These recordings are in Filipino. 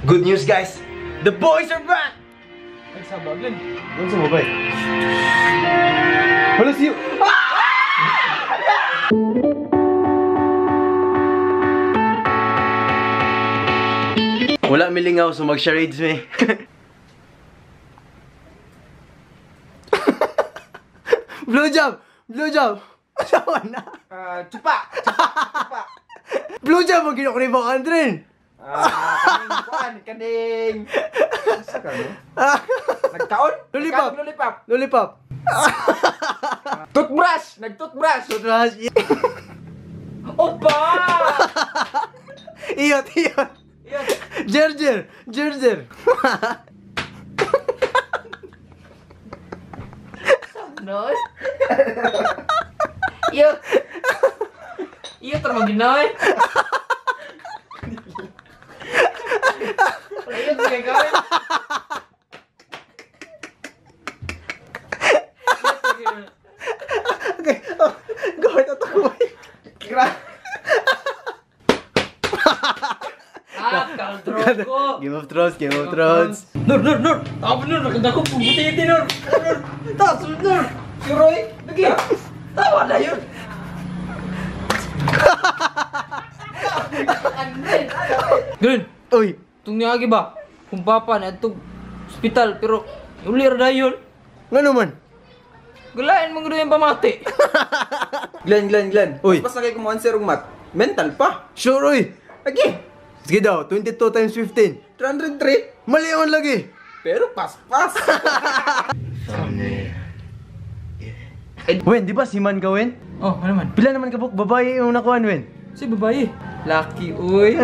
Good news, guys! The boys are back! Ay, sabag lang. Doon sa mobile. Wala siyo! Wala milingaw, so mag-charades me. Blowjob! Blowjob! Asawa na! Chupa! Chupa! Blowjob! Mag ginok ni Bang Andren! Kading! Asa ka, no? Nagtaon? Lollipop! Lollipop! Lollipop! Toothbrush! Nag-toothbrush! Toothbrush! Opa! Iyot! Iyot! Gerger! Gerger! Noy? Iyo! Iyo, tarong ginoy! Iyo, sige gawin! Okay, oh, gawin ito ko. Game of Thrones, Game of Thrones. Nur! Apa Nur? Nakagako, pumbuti-iti Nur! Nur! Taas, Nur! Si Roy! Lagi! Tawa na yun! Glenn! Uy! Itong niyagi ba? Kung papa na itong hospital, pero ulir na yun. Nga naman? Galain mo nga yung pamati. Glenn. Uy. Pas na kayo kumuhan si Rungmat. Mental pa. Sure, uy! Lagi. Sige daw, 22 times 15. 303. Mali naman lagi! Pero pas. Wen, di ba si Man ka, Wen? Oh, ano man? Pila naman ka buk, babae yung nakuhan, Wen? Si babae. Lucky, uy.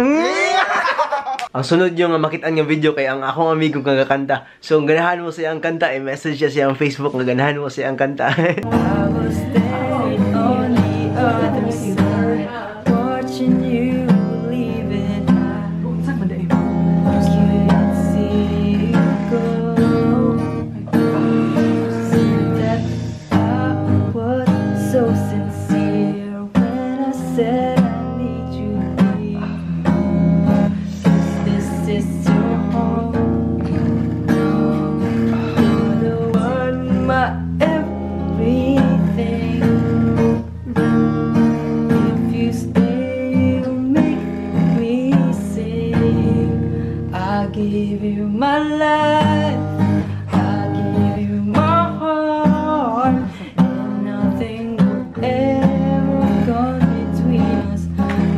Ang sunod yung makitaan ng video kay ang akong amigo kang kakanta. So, kung ganahan mo siya ang kanta, i-message siya siyang Facebook na ganahan mo siya ang kanta. Watching you leave it. Saan ba dahil? Can't see you go. That I was so sincere when I said I need you here. This is your home. You're the one, my everything. If you stay, you'll make me sing. I'll give you my life. I'll give you my heart. And nothing will ever come between us.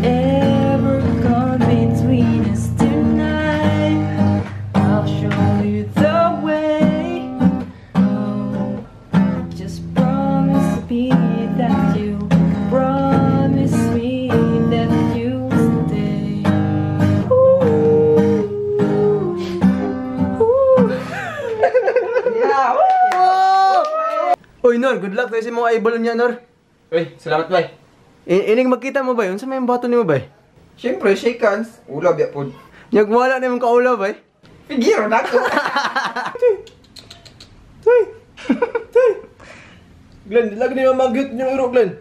Ever come between us tonight. I'll show you the way. Oh, just promise me that you promise me that you'll stay. Ooh. Uy, Nor, good luck tayo sa mga eyeball niya, Nor. Uy, salamat bay. Ining magkita mo ba yun? Sa may bato ni mo ba? Siyempre, shake hands. Ulab ya po. Nyag wala na yung kaulaw ba? Figiro na ako. Glenn, lagi na yung mag-gut niyong iro, Glenn.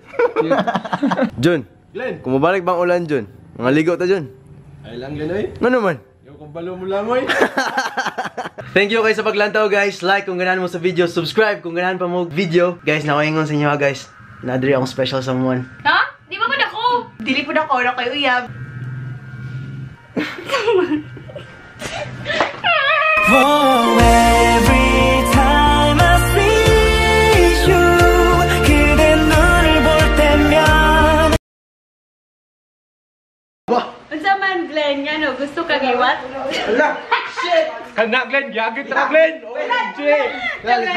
John, Glenn. kung mabalik bang ulan, John? Mga ligaw ta, John. Ay lang, Glenn, oy. Ano naman? Yung kumbalo mo lang, oy. Thank you guys sa paglantaw, guys. Like kung ganahan mo sa video. Subscribe kung ganahan pa mo video. Guys, nakaingon sa inyo ha, guys. Nadri akong special someone. Ha? Di ba ko na ko? Dili po na ko. Na kayo uyab. Every time I see you, 그대 눈을 볼 때면. Unsa man, Glenn? Yan o, gusto ka giwat? Ala, shit. Kana, Glenn. Yagit na, Glenn. OMG. Tara.